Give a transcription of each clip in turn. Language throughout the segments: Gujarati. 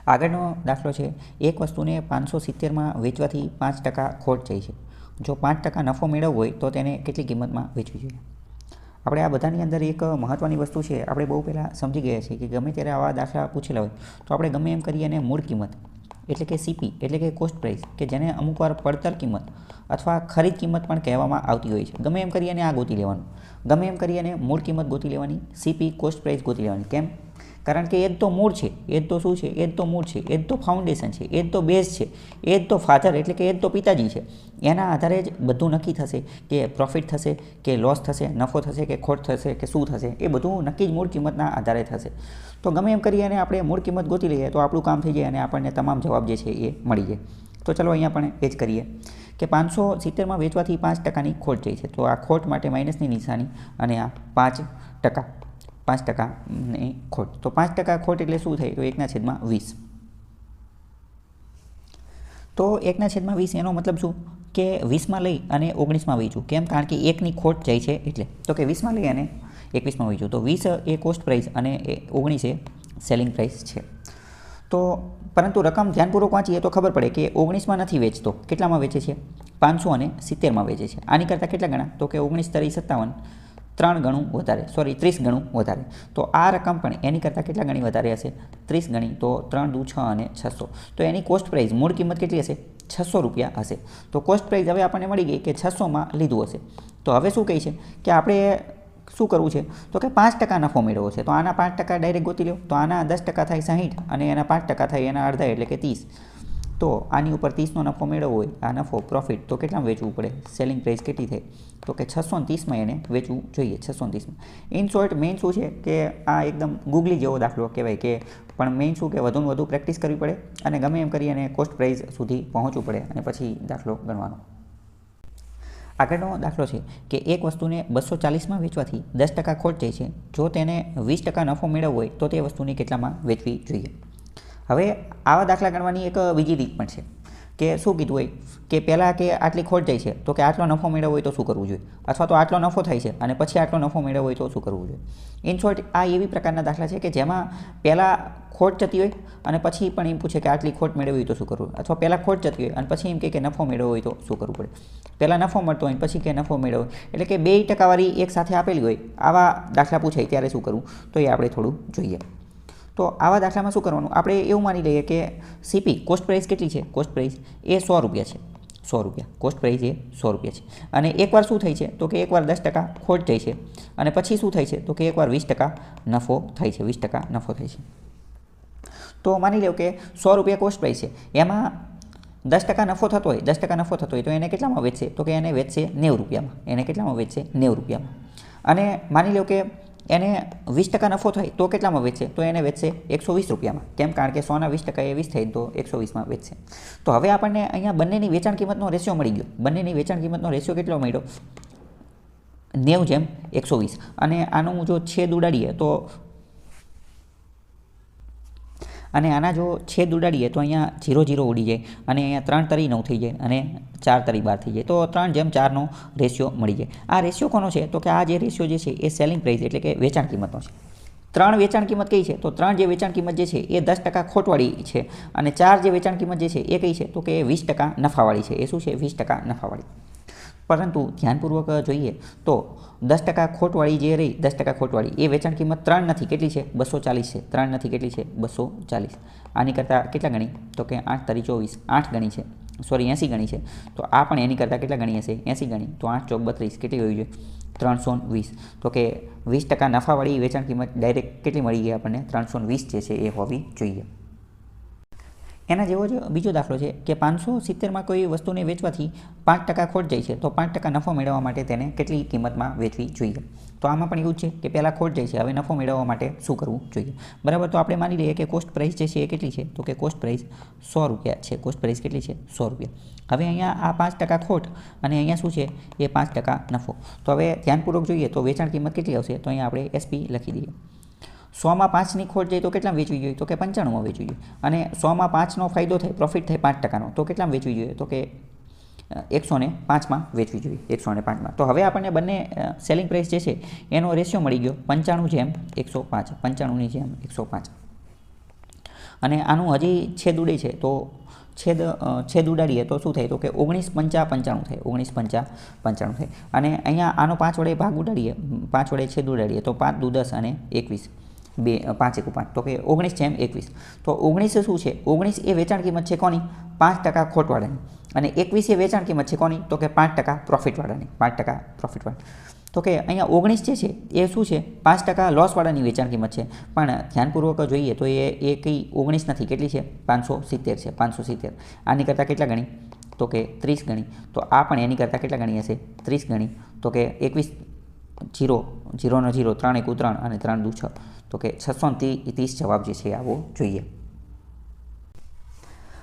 આગળનો દાખલો છે, એક વસ્તુને 570માં વેચવાથી 5% ખોટ જાય છે. જો 5% નફો મેળવવો હોય તો તેને કેટલી કિંમતમાં વેચવી જોઈએ? આપણે આ બધાની અંદર એક મહત્ત્વની વસ્તુ છે, આપણે બહુ પહેલાં સમજી ગયા છીએ કે ગમે ત્યારે આવા દાખલા પૂછેલા હોય તો આપણે ગમે એમ કરીએ અને મૂળ કિંમત એટલે કે સીપી એટલે કે કોસ્ટ પ્રાઇસ, કે જેને અમુકવાર પડતર કિંમત અથવા ખરીદ કિંમત પણ કહેવામાં આવતી હોય છે, ગમે એમ કરીને આ ગોતી લેવાનું, ગમે એમ કરીને મૂળ કિંમત ગોતી લેવાની, સીપી કોસ્ટ પ્રાઇસ ગોતી લેવાની. કેમ? કારણ કે એ જ તો મૂળ છે, એ જ તો શું છે, એ જ તો મૂળ છે, એ જ તો ફાઉન્ડેશન છે, એ જ તો બેઝ છે, એ જ તો ફાધર એટલે કે એ જ તો પિતાજી છે. એના આધારે જ બધું નક્કી થશે કે પ્રોફિટ થશે કે લોસ થશે, નફો થશે કે ખોટ થશે કે શું થશે, એ બધું નક્કી જ મૂળ કિંમતના આધારે થશે. તો ગમે એમ કરીએ અને આપણે મૂળ કિંમત ગોતી લઈએ તો આપણું કામ થઈ જાય અને આપણને તમામ જવાબ જે છે એ મળી જાય. તો ચલો અહીંયા પણ એ જ કરીએ કે 570માં વેચવાથી 5%ની ખોટ જાય છે. તો આ ખોટ માટે માઇનસની નિશાની અને આ 5%ની ખોટ. તો 5% ખોટ એટલે શું થાય? તો 1/20. તો 1/20 એનો મતલબ શું કે 20માં લઈ અને 19માં વેચવું. કેમ? કારણ કે 1ની ખોટ જાય છે એટલે. તો કે 20માં લઈ અને 21માં વેચવું. તો 20 એ કોસ્ટ પ્રાઇસ અને 19 એ સેલિંગ પ્રાઇસ છે. તો પરંતુ રકમ ધ્યાનપૂર્વક વાંચીએ તો ખબર પડે કે 19માં નથી વેચતો. કેટલામાં વેચે છે? 570માં વેચે છે. આની કરતાં કેટલા ગણા? તો કે 19 × 57 3 ગણું વધારે, 30 ગણું વધારે. તો આ રકમ પણ એની કરતાં કેટલા ગણી વધારે હશે? 30 ગણી. તો 3 દુ 6 અને 600. તો એની કોસ્ટ પ્રાઇસ મૂળ કિંમત કેટલી હશે? 600 રૂપિયા હશે. તો કોસ્ટ પ્રાઇસ હવે આપણને મળી ગઈ કે 600માં લીધું હશે. તો હવે શું કહે છે કે આપણે શું કરવું છે? તો કે 5% નફો મેળવવો છે. તો આના 5% ડાયરેક્ટ ગોતી લો. તો આના 10% થાય 60 અને એના 5% થાય એના અડધા એટલે કે 30. તો આની ઉપર 30નો નફો મેળવવો હોય, આ નફો પ્રોફિટ, તો કેટલામાં વેચવું પડે? સેલિંગ પ્રાઇસ કેટલી થાય? તો કે 630માં એને વેચવું જોઈએ. 630માં. ઇન શોર્ટ મેઇન શું છે કે આ એકદમ ગૂગલી જેવો દાખલો કહેવાય કે પણ મેઇન શું કે વધુને વધુ પ્રેક્ટિસ કરવી પડે અને ગમે એમ કરી અને કોસ્ટ પ્રાઇસ સુધી પહોંચવું પડે અને પછી દાખલો ગણવાનો. આગળનો દાખલો છે કે એક વસ્તુને 240માં વેચવાથી 10% ખોટ જાય છે. જો તેને 20% નફો મેળવવો હોય તો તે વસ્તુને કેટલામાં વેચવી જોઈએ? હવે આવા દાખલા ગણવાની એક બીજી રીત પણ છે કે શું કીધું હોય કે પહેલાં કે આટલી ખોટ જાય છે તો કે આટલો નફો મેળવવો હોય તો શું કરવું જોઈએ? અથવા તો આટલો નફો થાય છે અને પછી આટલો નફો મેળવવો હોય તો શું કરવું જોઈએ? ઇન શોર્ટ આ એવી પ્રકારના દાખલા છે કે જેમાં પહેલાં ખોટ જતી હોય અને પછી પણ એમ પૂછે કે આટલી ખોટ મેળવવી હોય તો શું કરવું? અથવા પહેલાં ખોટ જતી હોય અને પછી એમ કે નફો મેળવવો હોય તો શું કરવું પડે? પહેલાં નફો મળતો હોય પછી કે નફો મેળવવો, એટલે કે 2% વાળી એક સાથે આપેલી હોય આવા દાખલા પૂછાય ત્યારે શું કરવું? તો એ આપણે થોડું જોઈએ. તો આવા દાખલામાં શું કરવાનું? આપણે એવું માની લઈએ કે સીપી કોસ્ટ પ્રાઇસ કેટલી છે? કોસ્ટ પ્રાઇસ એ 100 રૂપિયા છે. 100 રૂપિયા કોસ્ટ પ્રાઇસ એ 100 રૂપિયા છે. અને એકવાર શું થાય છે? તો કે એકવાર 10% ખોટ જાય છે અને પછી શું થાય છે? તો કે એકવાર 20% નફો થાય છે. 20% નફો થાય છે. તો માની લો કે 100 રૂપિયા કોસ્ટ પ્રાઇસ છે, એમાં 10% નફો થતો હોય, 10% નફો થતો હોય તો એને કેટલામાં વેચશે? તો કે એને વેચશે 90 રૂપિયામાં. એને કેટલામાં વેચશે? 90 રૂપિયામાં. અને માની લો કે એને 20% નફો થાય તો કેટલામાં વેચશે? તો એને વેચશે 120 રૂપિયામાં. કેમ? કારણ કે 100ના 20% એ 20 થાય તો 120માં વેચશે. તો હવે આપણને અહીંયા બંનેની વેચાણ કિંમતનો રેશિયો મળી ગયો. બંનેની વેચાણ કિંમતનો રેશિયો કેટલો મળ્યો? 90/120. અને આનું જો છેદ ઉડાડીએ તો આના જો છેદ ઉડાડીએ તો અહીંયા 0 0 ઉડી જાય અને અહીંયા 3 તરી 9 થઈ જાય અને 4 તરી 12 થઈ જાય. તો 3/4નો રેશિયો મળી જાય. આ રેશિયો કોનો છે? તો કે આ જે રેશિયો જે છે એ સેલિંગ પ્રાઇસ એટલે કે વેચાણ કિંમતનો છે. 3 વેચાણ કિંમત કઈ છે? તો 3 જે વેચાણ કિંમત જે છે એ 10% ખોટવાળી છે અને 4 જે વેચાણ કિંમત જે છે એ કઈ છે? તો કે 20% નફાવાળી છે. એ શું છે? 20% નફાવાળી. પરંતુ ધ્યાનપૂર્વક જોઈએ તો 10% ખોટવાળી જે રહી, 10% ખોટવાળી એ વેચાણ કિંમત 3 નથી. કેટલી છે? 240 છે. 3 નથી કેટલી છે? 240. આની કરતાં કેટલા ગણી? તો કે 8 તરી 24, 8 ગણી છે. 80 ગણી છે. તો આ પણ એની કરતાં કેટલા ગણી હશે? 80 ગણી. તો 8 ચોક 32 કેટલી હોવી જોઈએ? 320. તો કે 20% નફાવાળી વેચાણ કિંમત ડાયરેક્ટ કેટલી મળી ગઈ આપણને? 320 જે છે એ હોવી જોઈએ. એના જેવો જ બીજો દાખલો છે કે 570માં કોઈ વસ્તુને વેચવાથી 5% ખોટ જાય છે તો 5% નફો મેળવવા માટે તેને કેટલી કિંમતમાં વેચવી જોઈએ? તો આમાં પણ એવું જ છે કે પહેલાં ખોટ જાય છે, હવે નફો મેળવવા માટે શું કરવું જોઈએ? બરાબર. તો આપણે માની લઈએ કે કોસ્ટ પ્રાઇસ જે છે એ કેટલી છે? તો કે કોસ્ટ પ્રાઇસ 100 રૂપિયા છે. કોસ્ટ પ્રાઇસ કેટલી છે? 100 રૂપિયા. હવે અહીંયા આ 5% ખોટ અને અહીંયા શું છે? એ 5% નફો. તો હવે ધ્યાનપૂર્વક જોઈએ તો વેચાણ કિંમત કેટલી આવશે? તો અહીંયા આપણે SP લખી દઈએ. 100માં 5ની ખોટ જાય તો કેટલામાં વેચવી જોઈએ? તો કે 95માં વેચવી જોઈએ. અને 100માં 5નો ફાયદો થાય, પ્રોફિટ થાય 5%નો, તો કેટલામાં વેચવી જોઈએ? તો કે 105માં વેચવી જોઈએ. 105માં. તો હવે આપણને બંને સેલિંગ પ્રાઇસ જે છે એનો રેશિયો મળી ગયો 95/105. 95/105. અને આનું હજી છેદ ઉડે છે તો છેદ ઉડાડીએ તો શું થાય તો કે 19×5 = 95 થાય, 19×5 = 95 થાય. અને અહીંયા આનો 5 વડે ભાગ ઉડાડીએ, 5 વડે છેદ ઉડાડીએ તો 5 દુ 10 અને 21, 5 એકુ 5, તો કે 19/21. તો 19 શું છે? 19 એ વેચાણ કિંમત છે કોની? 5% ખોટવાળાની. અને 21 એ વેચાણ કિંમત છે કોની? તો કે 5% પ્રોફિટવાળાની, 5% પ્રોફિટવાળા. તો કે અહીંયા 19 જે છે એ શું છે? 5% લોસવાળાની વેચાણ કિંમત છે. પણ ધ્યાનપૂર્વક જોઈએ તો એ કંઈ 19 નથી. કેટલી છે? 570 છે, 570. આની કરતાં કેટલા ગણી? તો કે 30 ગણી. તો આ પણ એની કરતાં કેટલા ગણી હશે? 30 ગણી. તો કે 21 0 0 નો 0, 3 એકુ 3 અને 3 દુ 6. તો કે 630 જવાબ જે છે આવવો જોઈએ.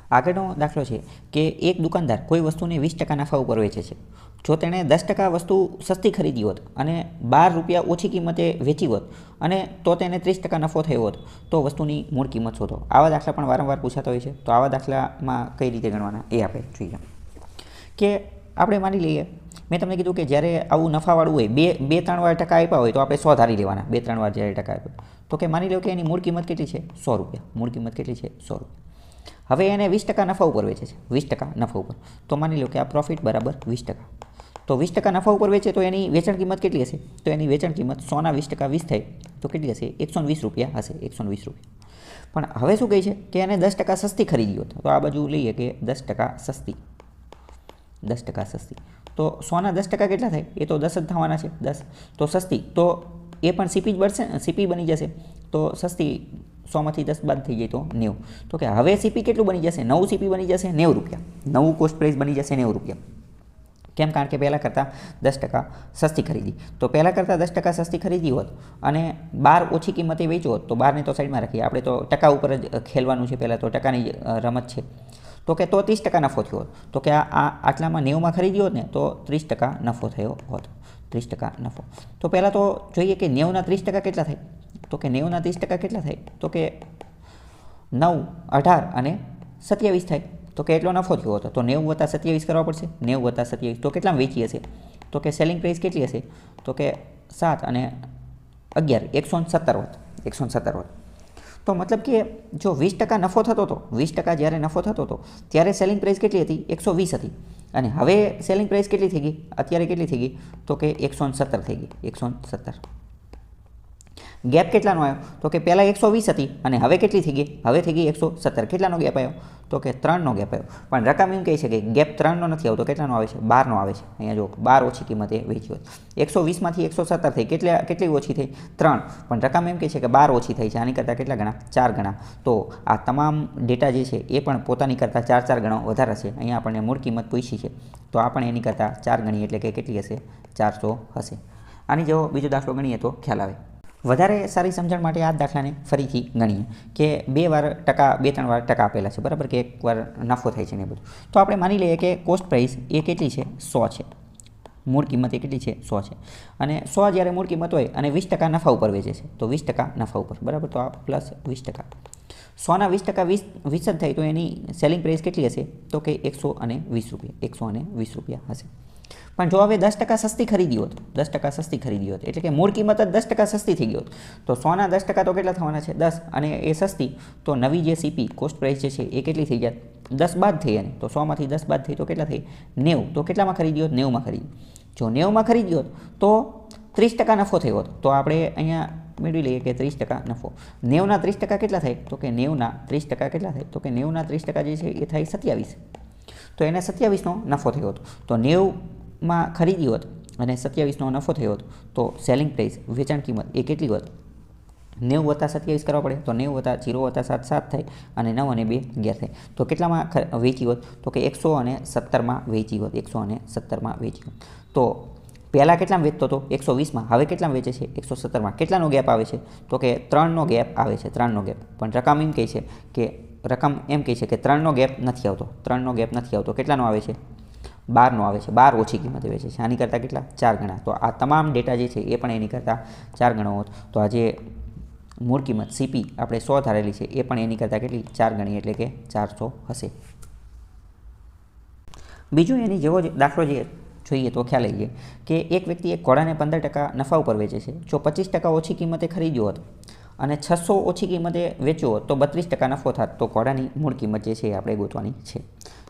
આગળનો દાખલો છે કે એક દુકાનદાર કોઈ વસ્તુને 20% નફા ઉપર વેચે છે. જો તેણે 10% વસ્તુ સસ્તી ખરીદી હોત અને 12 રૂપિયા ઓછી કિંમતે વેચી હોત અને તો તેને 30% નફો થયો હોત તો વસ્તુની મૂળ કિંમત શોધો. આવા દાખલા પણ વારંવાર પૂછાતા હોય છે. તો આવા દાખલામાં કઈ રીતે ગણવાના એ આપણે જોઈએ. કે આપણે માની લઈએ, મેં તમને કીધું કે જ્યારે આવું નફાવાળું હોય, બે ત્રણ વાર ટકા આપ્યા હોય તો આપણે 100 ધારી લેવાના. 2-3 વાર જ્યારે ટકા આપ્યો તો કે માની લો કે એની મૂળ કિંમત કેટલી છે? 100 રૂપિયા. મૂળ કિંમત કેટલી છે? 100 રૂપિયા. હવે એને 20% નફા ઉપર વેચે છે, 20% નફા ઉપર. તો માની લો કે આ પ્રોફિટ બરાબર 20%. તો 20% નફા ઉપર વેચે તો એની વેચાણ કિંમત કેટલી હશે? તો એની વેચાણ કિંમત 100 ના 20% 20 થાય તો કેટલી હશે? 120 રૂપિયા હશે, 120 રૂપિયા. પણ હવે શું કહે છે કે એને 10% સસ્તી ખરીદી હોત. તો આ બાજુ લઈએ કે 10% સસ્તી, 10% સસ્તી. તો 100 ના 10% કેટલા થાય? એ તો 10 જ થવાના છે, 10. તો સસ્તી, તો એ પણ સીપી જ બનશે, સીપી બની જશે. તો સસ્તી 100 માંથી 10 બાદ થઈ જાય તો 90. તો કે હવે સીપી કેટલું બની જશે? નવું સીપી બની જશે 90 રૂપિયા. નવું કોસ્ટ પ્રાઇસ બની જશે 90 રૂપિયા. કેમ? કારણ કે પહેલાં કરતાં 10% સસ્તી ખરીદી. તો પહેલાં કરતાં 10% સસ્તી ખરીદી હોત અને 12 ઓછી કિંમતે વેચો હોત તો 12ને તો સાઈડમાં રાખીએ, આપણે તો ટકા ઉપર જ ખેલવાનું છે. પહેલાં તો ટકાની રમત છે. તો કે તો 30% નફો થયો હોત. તો કે આ આટલામાં 90માં ખરીદી હોત ને તો 30% નફો થયો હોત, 30% નફો. તો પહેલાં તો જોઈએ કે 90 ના 30% કેટલા થાય? તો કે 90 ના 30% કેટલા થાય? તો કે 9, 18 અને 27 થાય. તો કે એટલો નફો થયો હતો. તો 90 + 27 કરવા પડશે. 90 + 27 તો કેટલામાં વેચી હશે? તો કે સેલિંગ પ્રાઇસ કેટલી હશે? તો કે 7 અને 11, 117 હોત, 117 હોત. તો મતલબ કે જો 20% નફો થતો હતો, 20% જ્યારે નફો થતો હતો ત્યારે સેલિંગ પ્રાઇસ કેટલી હતી? 120 હતી. અને હવે સેલિંગ પ્રાઇસ કેટલી થઈ ગઈ? અત્યારે કેટલી થઈ ગઈ? તો કે 117 થઈ ગઈ, 117. ગેપ કેટલાનો આવ્યો? તો કે પહેલાં 120 હતી અને હવે કેટલી થઈ ગઈ? હવે થઈ ગઈ 117. કેટલાનો ગેપ આવ્યો? તો કે 3નો ગેપ આવ્યો. પણ રકમ એમ કહે છે કે ગેપ 3નો નથી આવતો. કેટલાનો આવે છે? 12નો આવે છે. અહીંયા જો 12 ઓછી કિંમતે વેચી હોત. 120 માંથી 117 થઈ, કેટલી ઓછી થઈ? 3. પણ રકમ એમ કહે છે કે 12 ઓછી થઈ છે. આની કરતાં કેટલા ગણા? 4 ગણા. તો આ તમામ ડેટા જે છે એ પણ પોતાની કરતાં 4 ગણો વધારે છે. અહીંયા આપણને મૂળ કિંમત પૂછી છે તો આ પણ એની કરતાં 4 ગણી એટલે કે કેટલી હશે? 400 હશે. આની જેવો બીજો દાખલો ગણીએ તો ખ્યાલ આવે. વધારે સારી સમજણ માટે આ દાખલાને ફરીથી ગણીએ કે 2 વાર ટકા, 2-3 વાર ટકા આપેલા છે, બરાબર? કે 1 વાર નફો થાય છે ને એ બધું. તો આપણે માની લઈએ કે કોસ્ટ પ્રાઇસ એ કેટલી છે? 100 છે. મૂળ કિંમત એ કેટલી છે? 100 છે. અને 100 જ્યારે મૂળ કિંમત હોય અને 20% નફા ઉપર વેચે છે તો 20% નફા ઉપર, બરાબર? તો આ પ્લસ 20%. 100 ના 20% 20 જ થાય તો એની સેલિંગ પ્રાઇસ કેટલી હશે? તો કે 120 રૂપિયા, 120 રૂપિયા હશે. પણ જો હવે 10% સસ્તી ખરીદી હોત, 10% સસ્તી ખરીદી હોત એટલે કે મૂળ કિંમત જ 10% સસ્તી થઈ ગઈ હોત તો 100 ના 10% તો કેટલા થવાના છે? 10. અને એ સસ્તી તો નવી જે સીપી કોસ્ટ પ્રાઇસ જે છે એ કેટલી થઈ જાય? 10 બાદ થઈ. અને તો 100 માંથી 10 બાદ થઈ તો કેટલા થઈ? 90. તો કેટલામાં ખરીદી હોત? 90માં ખરીદી. જો 90માં ખરીદી હોત તો 30% નફો થયો હોત. તો આપણે અહીંયા મેળવી લઈએ કે 30% નફો. 90 ના 30% કેટલા થાય? તો કે 90 ના 30% કેટલા થાય? તો કે 90 ના 30% જે છે એ થાય 27. તો એને 27નો નફો થયો હતો. તો 90માં ખરીદી હોત અને 27નો નફો થયો હોત તો સેલિંગ પ્રાઇસ, વેચાણ કિંમત એ કેટલી હોત? 90 + 27 કરવા પડે. તો 90 + 0 + 7 7 થાય અને 9 અને 2 11 થાય. તો કેટલામાં વેચી હોત? તો કે 117માં વેચી હોત, 117માં વેચી હોત. તો પહેલાં કેટલામાં વેચતો હતો? 120માં. હવે કેટલામાં વેચે છે? 117માં. કેટલાનો ગેપ આવે છે? તો કે 3નો ગેપ આવે છે, 3નો ગેપ. પણ રકમ એમ કહે છે કે 3નો ગેપ નથી આવતો, 3નો ગેપ નથી આવતો. કેટલાનો આવે છે? 12નો આવે છે. 12 ઓછી કિંમતે વેચે છે. આની કરતાં કેટલા? 4 ગણા. તો આ તમામ ડેટા જે છે એ પણ એની કરતાં 4 ગણો હોત તો આ જે મૂળ કિંમત સીપી આપણે 100 ધારેલી છે એ પણ એની કરતાં કેટલી? 4 ગણી એટલે કે 400 હશે. બીજું એની જેવો દાખલો જોઈએ તો ખ્યાલ આવી જાય કે એક વ્યક્તિ એક ઘોડાને 15% નફા ઉપર વેચે છે. જો 25% ઓછી કિંમતે ખરીદ્યો હોત અને 600 ઓછી કિંમતે વેચ્યો હોત તો 32% નફો થાત, તો ઘોડાની મૂળ કિંમત જે છે એ આપણે ગોતવાની છે.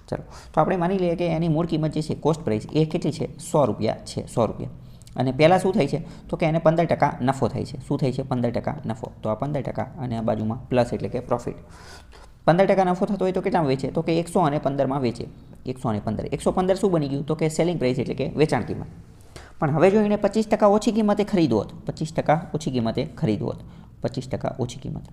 ચલો, તો આપણે માની લઈએ કે એની મૂળ કિંમત જે છે કોસ્ટ પ્રાઇસ એ કેટલી છે? 100 રૂપિયા છે, 100 રૂપિયા. અને પહેલાં શું થાય છે? તો કે એને 15% નફો થાય છે. શું થાય છે? 15% નફો. તો આ 15% અને આ બાજુમાં પ્લસ એટલે કે પ્રોફિટ. 15% નફો થતો હોય તો કેટલામાં વેચે? તો કે 115માં વેચે. 115. 115 શું બની ગયું? તો કે સેલિંગ પ્રાઇસ એટલે કે વેચાણ કિંમત. પણ હવે જો એને 25% ઓછી કિંમતે ખરીદવો હોત, 25% ઓછી કિંમતે ખરીદવો હોત, 25% ઓછી કિંમતે,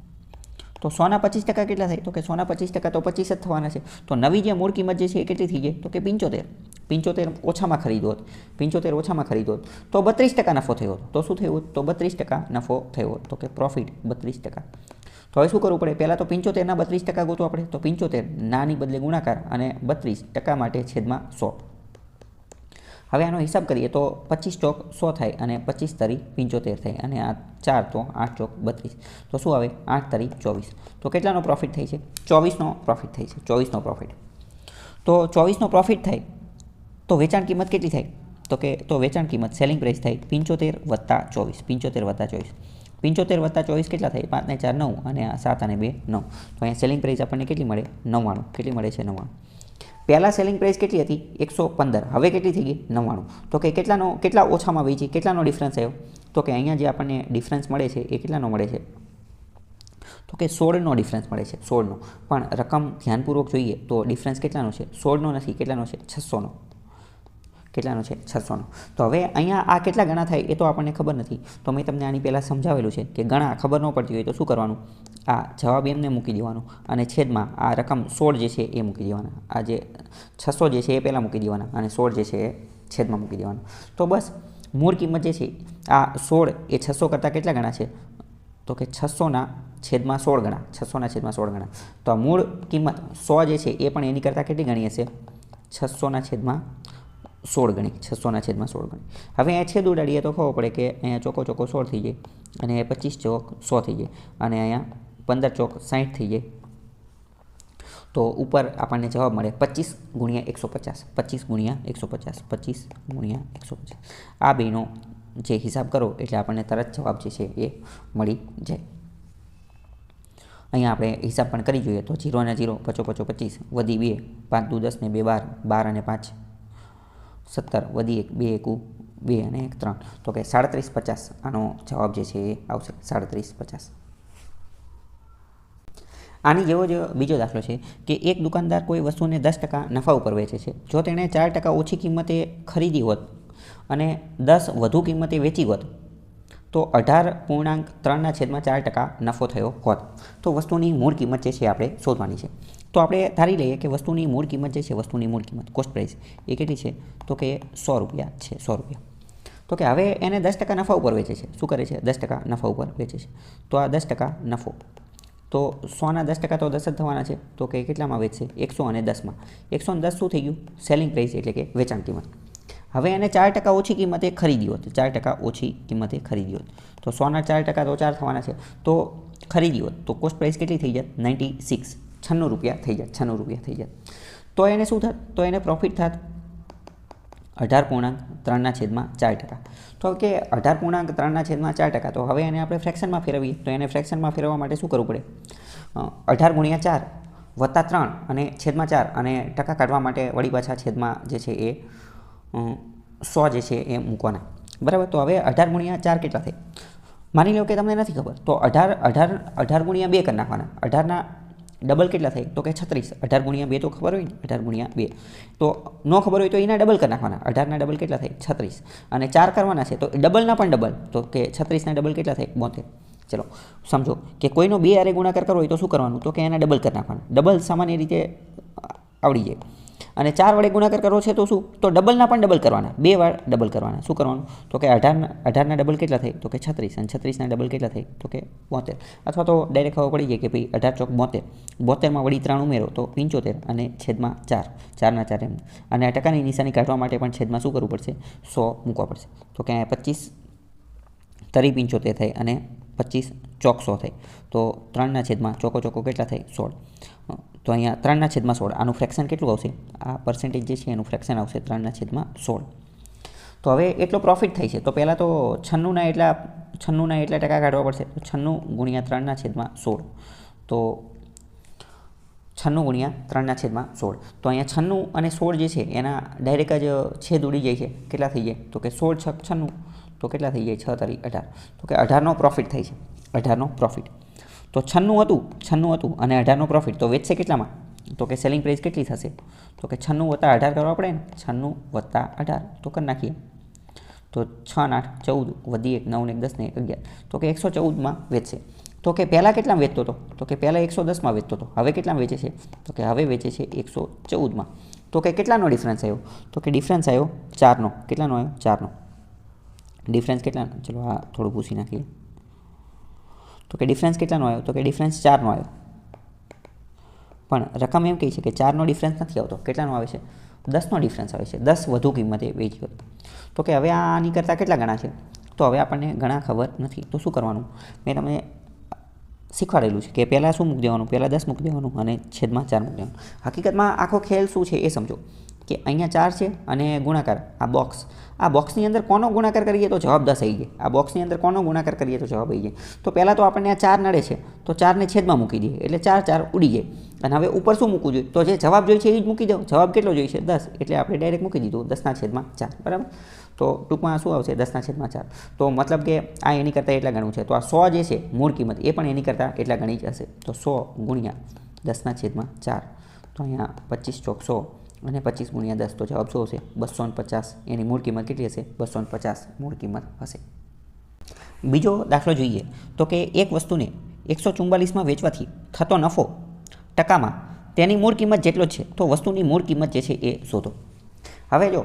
તો 100ના 25% કેટલા થાય? તો કે 100ના 25% તો 25 જ થવાના છે. તો નવી જે મૂળ કિંમત જે છે એ કેટલી થઈ જાય? તો કે 75. 75 ઓછામાં ખરીદવો હોત, 75 ઓછામાં ખરીદવો હોત તો 32% નફો થયો હોત. તો શું થયું હોત? તો 32% નફો થયો હોત. તો કે પ્રોફિટ 32%. તો હવે શું કરવું પડે? પહેલાં તો 75ના 32% ગોતવા પડે. તો 75 નાની બદલે ગુણાકાર અને 32% માટે છેદમાં 100. હવે આનો હિસાબ કરીએ તો 25 ચોક 100 થાય અને 25 તરી 75 થાય અને આ 4 તો 8 ચોક 32. તો શું આવે? 8 તરી 24. તો કેટલાનો પ્રોફિટ થાય છે? 24નો પ્રોફિટ થાય છે. 24નો પ્રોફિટ. તો 24નો પ્રોફિટ થાય તો વેચાણ કિંમત કેટલી થાય? તો વેચાણ કિંમત સેલિંગ પ્રાઇસ થાય 75 + 24. 75 + 24. 75 + 24 કેટલા થાય? 5 ને 4 9 અને 7 અને 2 9. તો અહીંયા સેલિંગ પ્રાઇસ આપણને કેટલી મળે? 99. કેટલી મળે છે? 99. પહેલાં સેલિંગ પ્રાઇસ કેટલી હતી? 115. હવે કેટલી થઈ ગઈ? 99. તો કે કેટલા ઓછામાં વેચી? કેટલાનો ડિફરન્સ આવ્યો? તો કે અહીંયા જે આપણને ડિફરન્સ મળે છે એ કેટલાનો મળે છે? તો કે 16નો ડિફરન્સ મળે છે. 16નો. પણ રકમ ધ્યાનપૂર્વક જોઈએ તો ડિફરન્સ કેટલાનો છે? 16નો નથી. કેટલાનો છે? 600નો. કેટલાનો છે? 600નો. તો હવે અહીંયા આ કેટલા ગણા થાય એ તો આપણને ખબર નથી. તો મેં તમને આની પહેલાં સમજાવેલું છે કે ગણા ખબર ન પડતી હોય તો શું કરવાનું? આ જવાબ એમને મૂકી દેવાનો અને છેદમાં આ રકમ 16 જે છે એ મૂકી દેવાના. આ જે 600 જે છે એ પહેલાં મૂકી દેવાના અને 16 જે છે એ છેદમાં મૂકી દેવાના. તો બસ મૂળ કિંમત જે છે આ 16 એ 600 કરતાં કેટલા ગણા છે? તો કે 600ના છેદમાં 16 ગણા. 600ના છેદમાં 16 ગણા. તો આ મૂળ કિંમત 100 જે છે એ પણ એની કરતાં કેટલી ગણી હશે? 600ના છેદમાં 16 ગણી. 600ના છેદમાં 16 ગણી. હવે અહીંયા છેદ ઉડાડીએ તો ખબર પડે કે અહીંયા ચોકો 16 થઈ જાય અને 25 ચોક 100 થઈ જાય અને અહીંયા 15 ચોક 60 થઈ જાય. તો ઉપર આપણને જવાબ મળે 25 × 150. 25 × 150. 25 × 150. આ બેનો જે હિસાબ કરો એટલે આપણને તરત જવાબ જે છે એ મળી જાય. અહીંયા આપણે હિસાબ પણ કરી જોઈએ તો 0 અને 0 55 25 વધી 2 5 દુ 10 ને 2 12 12 અને 5 17 વધી 1 2 1 2 અને 1 3. તો કે 3750 આનો જવાબ જે છે એ આવશે. 3750. આની જેવો જ બીજો દાખલો છે કે એક દુકાનદાર કોઈ વસ્તુને 10% નફા ઉપર વેચે છે. જો તેણે 4% ઓછી કિંમતે ખરીદી હોત અને 10 વધુ કિંમતે વેચી હોત તો 18.3/4% નફો થયો હોત. તો વસ્તુની મૂળ કિંમત જે છે આપણે શોધવાની છે. તો આપણે ધારી લઈએ કે વસ્તુની મૂળ કિંમત જે છે વસ્તુની મૂળ કિંમત કોસ્ટ પ્રાઇસ એ કેટલી છે? તો કે 100 રૂપિયા છે. 100 રૂપિયા. તો કે હવે એને 10% નફા ઉપર વેચે છે. શું કરે છે? 10% નફા ઉપર વેચે છે. તો આ 10% નફો. તો 100ના 10% તો 10 જ થવાના છે. તો કે કેટલામાં વેચશે? 110માં. 110 શું થઈ ગયું? સેલિંગ પ્રાઇસ એટલે કે વેચાણ કિંમત. હવે એને 4% ઓછી કિંમતે ખરીદી હોત. 4% ઓછી કિંમતે ખરીદી હોત. તો 100ના 4% તો 4 થવાના છે. તો ખરીદી હોત તો કોસ્ટ પ્રાઇસ કેટલી થઈ જાય? 96. 96 રૂપિયા થઈ જાય. 96 રૂપિયા થઈ જાય. તો એને શું થાત? તો એને પ્રોફિટ થાત 18.3/4%. તો કે 18.3/4%. તો હવે એને આપણે ફ્રેક્શનમાં ફેરવીએ તો એને ફ્રેક્શનમાં ફેરવવા માટે શું કરવું પડે? 18 × 4 + 3 અને છેદમાં 4 અને ટકા કાઢવા માટે વળી પાછા છેદમાં જે છે એ 100 જે છે એ મૂકવાના. બરાબર. તો હવે 18 × 4 કેટલા થાય? માની લો કે તમને નથી ખબર તો 18 × 2 કરી નાખવાના. 18ના ડબલ કેટલા થાય? તો કે 36. 18 × 2 તો ખબર હોય ને? 18 × 2 તો ન ખબર હોય તો એના ડબલ કરી નાખવાના. 18ના ડબલ કેટલા થાય? 36. અને 4 કરવાના છે તો ડબલના પણ ડબલ. તો કે 36ના ડબલ કેટલા થાય? 72. ચલો સમજો કે કોઈનો 2 હારે ગુણાકાર કરવો હોય તો શું કરવાનું? તો કે એના ડબલ કરી નાખવાના. ડબલ સામાન્ય રીતે આવડી જાય. અને 4 વડે ગુણાકાર કરવો છે તો શું? તો ડબલના પણ ડબલ કરવાના. 2 વાર ડબલ કરવાના. શું કરવાનું? તો કે 18ના ડબલ કેટલા થાય? તો કે 36. અને 36ના ડબલ કેટલા થાય? તો કે 72. અથવા તો ડાયરેક્ટ ખબર પડી જાય કે ભાઈ 18 ચોક 72. 72માં વળી 3 ઉમેરો તો 75 અને છેદમાં 4. 4ના 4 એમ. અને આ ટકાની નિશાની કાઢવા માટે પણ છેદમાં શું કરવું પડશે? 100 મૂકવા પડશે. તો કે 25 તરી 75 થાય અને 25 ચોક 100 થાય. તો 3ના છેદમાં ચોકો કેટલા થાય? 16. તો અહીંયા 3ના છેદમાં 16. આનું ફ્રેક્શન કેટલું આવશે? આ પર્સન્ટેજ જે છે એનું ફ્રેક્શન આવશે 3ના છેદમાં 16. તો હવે એટલો પ્રોફિટ થાય છે, તો પહેલાં તો 96ના એટલા ટકા કાઢવા પડશે. તો 96 ગુણ્યા 3/16. તો 96 ગુણ્યા 3/16. તો અહીંયા 96 અને 16 જે છે એના ડાયરેક્ટ જ છેદ ઉડી જાય છે. કેટલા થઈ જાય? તો કે 16 છક 96. તો કેટલા થઈ જાય? 6 તારી 18. તો કે 18નો પ્રોફિટ થાય છે. 18નો પ્રોફિટ. તો 96 હતું અને 18નો પ્રોફિટ. તો વેચશે કેટલામાં? તો કે સેલિંગ પ્રાઇસ કેટલી થશે? તો કે 96 + 18 કરવા પડે ને. 96 + 18 તો કરી નાખીએ. તો 6 ને 8 14 વધી 1 9 ને 1 10 ને 1 11. તો કે 114માં વેચશે. તો કે પહેલાં કેટલામાં વેચતો હતો? તો કે પહેલાં 110માં વેચતો હતો. હવે કેટલામાં વેચે છે? તો કે હવે વેચે છે 114માં. તો કે કેટલાનો ડિફરન્સ આવ્યો? તો કે ડિફરન્સ આવ્યો 4નો. કેટલાનો આવ્યો? 4નો. ડિફરન્સ કેટલાનો? ચલો આ થોડું પૂછી નાખીએ. તો કે ડિફરન્સ કેટલાનો આવ્યો? તો કે ડિફરન્સ 4નો આવ્યો. પણ રકમ એમ કહી છે કે 4નો ડિફરન્સ નથી આવતો. કેટલાનો આવે છે? 10નો ડિફરન્સ આવે છે. 10 વધુ કિંમતે વેચ્યો. તો કે હવે આની કરતાં કેટલા ગણા છે? તો હવે આપણને ઘણા ખબર નથી. તો શું કરવાનું? મેં તમને શીખવાડેલું છે કે પહેલાં શું મૂકી દેવાનું? પહેલાં 10 મૂકી દેવાનું અને છેદમાં 4 મૂકી દેવાનું. હકીકતમાં આખો ખેલ શું છે એ સમજો કે અહીંયા 4 છે અને ગુણાકાર આ બોક્સ. આ બોક્સની અંદર કોનો ગુણાકાર કરીએ તો જવાબ 10 આવી જાય. આ બોક્સની અંદર કોનો ગુણાકાર કરીએ તો જવાબ આવી જાય. તો પહેલાં તો આપણને આ 4 નડે છે, તો 4ને છેદમાં મૂકી દઈએ એટલે 4 ઉડી જાય. અને હવે ઉપર શું મૂકવું જોઈએ? તો જે જવાબ જોઈએ છે એ જ મૂકી દો. જવાબ કેટલો જોઈએ છે? 10. એટલે આપણે ડાયરેક્ટ મૂકી દીધું 10/4. બરાબર. તો ટૂંકમાં શું આવશે? 10/4. તો મતલબ કે આ એની કરતાં એટલા ગણું છે. તો આ 100 જે છે મૂળ કિંમત એ પણ એની કરતાં એટલા ગણી જ હશે. તો 100 ગુણ્યા 10/4. તો અહીંયા 25 ચોક 100 અને 25 ગુણ્યા 10. તો જવાબ શું હશે? 250. એની મૂળ કિંમત કેટલી હશે? 250 મૂળ કિંમત હશે. બીજો દાખલો જોઈએ તો કે એક વસ્તુને 144માં વેચવાથી થતો નફો ટકામાં તેની મૂળ કિંમત જેટલો છે. તો વસ્તુની મૂળ કિંમત જે છે એ શોધો. હવે જો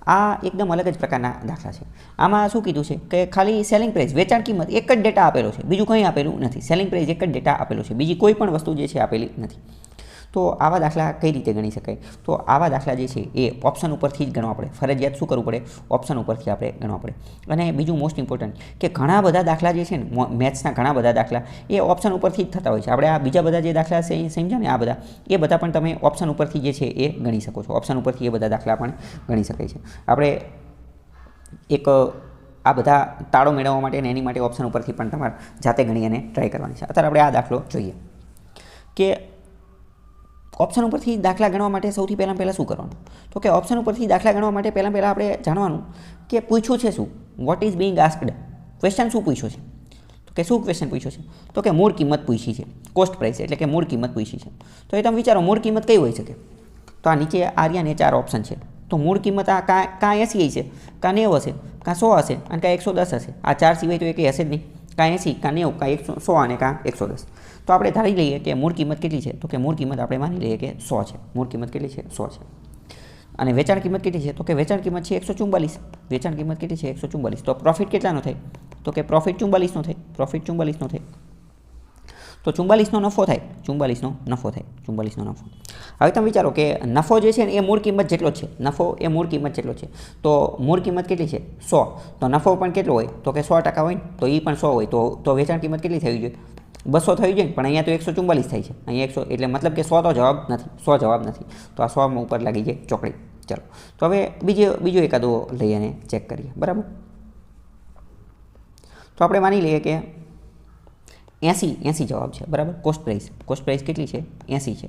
આ એકદમ અલગ જ પ્રકારના દાખલા છે. આમાં શું કીધું છે કે ખાલી સેલિંગ પ્રાઇસ, વેચાણ કિંમત એક જ ડેટા આપેલો છે, બીજું કંઈ આપેલું નથી. સેલિંગ પ્રાઇસ એક જ ડેટા આપેલો છે, બીજી કોઈ પણ વસ્તુ જે છે આપેલી નથી. તો આવા દાખલા કઈ રીતે ગણી શકાય? તો આવા દાખલા જે છે એ ઓપ્શન ઉપરથી જ ગણવા પડે. ફરજિયાત શું કરવું પડે? ઓપ્શન ઉપરથી આપણે ગણવા પડે. અને બીજું મોસ્ટ ઇમ્પોર્ટન્ટ કે ઘણા બધા દાખલા જે છે ને મેથ્સના ઘણા બધા દાખલા એ ઓપ્શન ઉપરથી જ થતા હોય છે. આપણે આ બીજા બધા જે દાખલા છે એ સમજ્યા ને, આ બધા એ બધા પણ તમે ઓપ્શન ઉપરથી જે છે એ ગણી શકો છો. ઓપ્શન ઉપરથી એ બધા દાખલા પણ ગણી શકાય છે. આપણે એક આ બધા તાળો મેળવવા માટે ને એની માટે ઓપ્શન ઉપરથી પણ તમારે જાતે ગણી અને ટ્રાય કરવાની છે. અત્યારે આપણે આ દાખલો જોઈએ કે ઓપ્શન ઉપરથી દાખલા ગણવા માટે સૌથી પહેલાં શું કરવાનું? તો કે ઓપ્શન ઉપરથી દાખલા ગણવા માટે પહેલાં આપણે જાણવાનું કે પૂછ્યું છે શું? What is Bing asked? Question શું પૂછ્યો છે? તો કે શું ક્વેશ્ચન પૂછ્યો છે? તો કે મૂળ કિંમત પૂછી છે. કોસ્ટ પ્રાઇસ એટલે કે મૂળ કિંમત પૂછી છે. તો એ તમે વિચારો મૂળ કિંમત કઈ હોઈ શકે? તો આ નીચે આર્યાને 4 ઓપ્શન છે. તો મૂળ કિંમત આ કાં 80 છે, કાં 90 હશે, કાં 100 હશે અને કાં 110 હશે. આ 4 સિવાય તો એકેય હશે જ નહીં. કાં 80, કાં 90, કાં 100 અને કાં 110. તો આપણે ધારી લઈએ કે મૂળ કિંમત કેટલી છે? તો કે મૂળ કિંમત આપણે માની લઈએ કે 100 છે. મૂળ કિંમત કેટલી છે? 100 છે. અને વેચાણ કિંમત કેટલી છે? તો કે વેચાણ કિંમત છે 144. વેચાણ કિંમત કેટલી છે? 144. તો પ્રોફિટ કેટલાનો થાય? તો કે પ્રોફિટ 44નો થાય. પ્રોફિટ 44નો થાય. તો 44નો નફો થાય. 44નો નફો થાય. 44નો નફો. હવે તમે વિચારો કે નફો જે છે ને એ મૂળ કિંમત જેટલો જ છે. નફો એ મૂળ કિંમત જેટલો છે. તો મૂળ કિંમત કેટલી છે? 100. તો નફો પણ કેટલો હોય? તો કે 100% હોય ને, તો એ પણ 100 હોય. તો વેચાણ કિંમત કેટલી થવી જોઈએ? 200 થવી જોઈએ. પણ અહીંયા તો 144 થાય છે. અહીંયા 100 એટલે મતલબ કે 100 તો જવાબ નથી. 100 જવાબ નથી. તો આ 100 ઉપર લાગી જાય ચોકડી. ચાલો તો હવે બીજો એકાદો લઈ અને ચેક કરીએ. બરાબર. તો આપણે માની લઈએ કે 80 જવાબ છે. બરાબર. કોસ્ટ પ્રાઇસ કેટલી છે? 80 છે.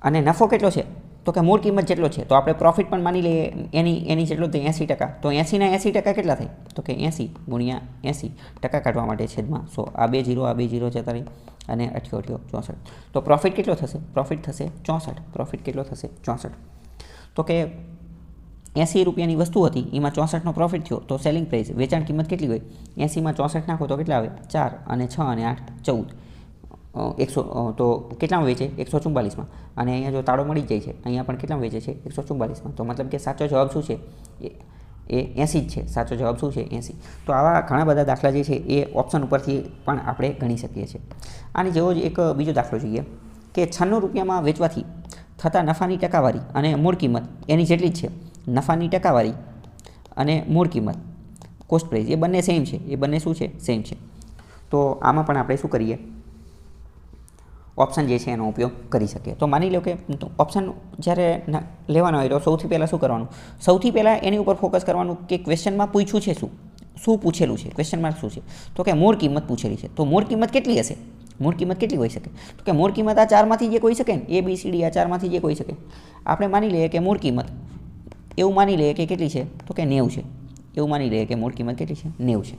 અને નફો કેટલો છે? તો કે મૂળ કિંમત જેટલો છે. તો આપણે પ્રોફિટ પણ માની લઈએ એની જેટલો તો 80%. તો 80ના 80% કેટલા થાય? તો કે 80 ગુણ્યા 80% કાઢવા માટે છેદમાં 100. આ 2 0 આ 2 0 જતા રહી અને 88 64. તો પ્રોફિટ કેટલો થશે? પ્રોફિટ થશે 64. પ્રોફિટ કેટલો થશે? 64. તો કે 80 રૂપિયાની વસ્તુ હતી, એમાં 64નો પ્રોફિટ થયો. તો સેલિંગ પ્રાઇસ વેચાણ કિંમત કેટલી હોય? 80માં 64 નાખો તો કેટલા આવે? 4 અને 6 અને 8 14. 100 તો કેટલામાં વેચે? 144માં. અને અહીંયા જો તાળો મળી જાય છે, અહીંયા પણ કેટલામાં વેચે છે? 144માં. તો મતલબ કે સાચો જવાબ શું છે? એ 80 જ છે. સાચો જવાબ શું છે? 80. તો આવા ઘણા બધા દાખલા જે છે એ ઓપ્શન ઉપરથી પણ આપણે ગણી શકીએ છીએ. આની જેવો જ એક બીજો દાખલો જોઈએ કે 96 રૂપિયામાં વેચવાથી થતા નફાની ટકાવારી અને મૂળ કિંમત એની જેટલી જ છે. નફાની ટકાવારી અને મૂળ કિંમત કોસ્ટ પ્રાઇસ એ બંને સેમ છે. એ બંને શું છે? સેમ છે. તો આમાં પણ આપણે શું કરીએ? ઓપ્શન જે છે એનો ઉપયોગ કરી શકીએ. તો માની લો કે ઓપ્શન જ્યારે લેવાનો હોય તો સૌથી પહેલાં શું કરવાનું, સૌથી પહેલાં એની ઉપર ફોકસ કરવાનું કે ક્વેશ્ચનમાં પૂછ્યું છે શું પૂછેલું છે, ક્વેશ્ચન માર્ક શું છે, તો કે મૂળ કિંમત પૂછેલી છે. તો મૂળ કિંમત કેટલી હશે, મૂળ કિંમત કેટલી હોઈ શકે, તો કે મૂળ કિંમત આ ચારમાંથી જે કોઈ શકે ને, A B C D આ ચારમાંથી જે કોઈ શકે. આપણે માની લઈએ કે મૂળ કિંમત એવું માની લઈએ કે કેટલી છે, તો કે 90 છે. એવું માની લઈએ કે મૂળ કિંમત કેટલી છે, 90 છે.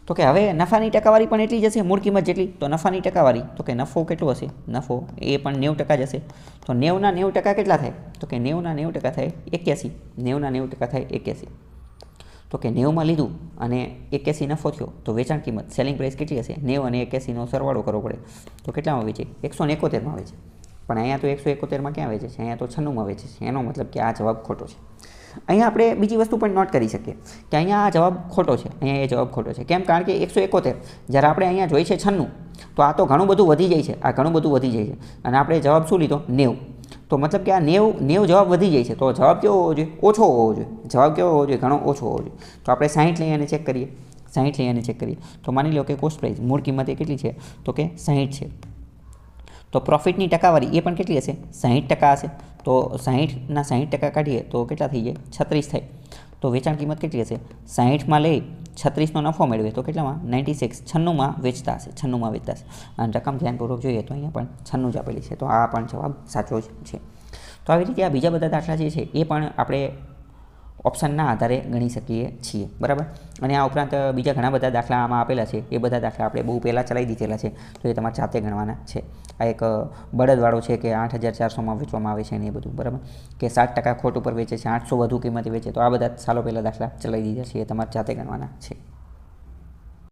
તો કે હવે નફાની ટકાવારી પણ એટલી જ હશે મૂળ કિંમત જેટલી. તો નફાની ટકાવારી, તો કે નફો કેટલો હશે, નફો એ પણ 90% જ હશે. તો 90ના 90% કેટલા થાય, તો કે 90ના 90% થાય 81. 90ના 90% થાય 81. તો કે 90માં લીધું અને 81 નફો થયો, તો વેચાણ કિંમત સેલિંગ પ્રાઇસ કેટલી હશે, 90 અને 81નો સરવાળો કરવો પડે. તો કેટલામાં વેચે, 171માં વેચે. પણ અહીંયા તો 171માં ક્યાં વેચે છે, અહીંયા તો 96માં વેચે છે. એનો મતલબ કે આ જવાબ ખોટો છે. અહીંયા આપણે બીજી વસ્તુ પણ નોટ કરી શકીએ કે અહીંયા આ જવાબ ખોટો છે, અહીંયા એ જવાબ ખોટો છે. કેમ? કારણ કે 171 જ્યારે આપણે અહીંયા જોઈએ છે 96, તો આ તો ઘણું બધું વધી જાય છે, આ ઘણું બધું વધી જાય છે. અને આપણે જવાબ શું લીધો, 90. તો મતલબ કે આ 90 જવાબ વધી જાય છે. તો જવાબ કેવો હોવો જોઈએ, ઓછો હોવો જોઈએ. જવાબ કેવો હોવો જોઈએ, ઘણો ઓછો હોવો જોઈએ. તો આપણે 60 લઈ અને ચેક કરીએ, 60 લઈ અને ચેક કરીએ. તો માની લો કે કોસ્ટ પ્રાઇસ મૂળ કિંમત એ કેટલી છે, તો કે 60 છે. તો પ્રોફિટની ટકાવારી એ પણ કેટલી હશે, 60% હશે. તો 60ના 60% કાઢીએ તો કેટલા થઈ જાય, 36 થાય. તો વેચાણ કિંમત કેટલી હશે, 60માં લઈ 36નો નફો મેળવે તો કેટલામાં, 96, 96માં વેચતા હશે, 96માં વેચતા હશે. અને રકમ ધ્યાનપૂર્વક જોઈએ તો અહીંયા પણ 96 જ આપેલી છે. તો આ પણ જવાબ સાચો જ છે. તો આવી રીતે આ બીજા બધા દાખલા જે છે એ પણ આપણે ઓપ્શનના આધારે ગણી શકીએ છીએ, બરાબર. અને આ ઉપરાંત બીજા ઘણા બધા દાખલા આમાં આપેલા છે. એ બધા દાખલા આપણે બહુ પહેલાં ચલાવી દીધેલા છે, તો એ તમારે જાતે ગણવાના છે. આ એક બળદવાળો છે કે 8400માં વેચવામાં આવે છે ને એ બધું, બરાબર. કે 60% ખોટ ઉપર વેચે છે, 800 વધુ કિંમતે વેચે. તો આ બધા સાલો પહેલાં દાખલા ચલાવી દીધા છે, એ તમારે જાતે ગણવાના છે.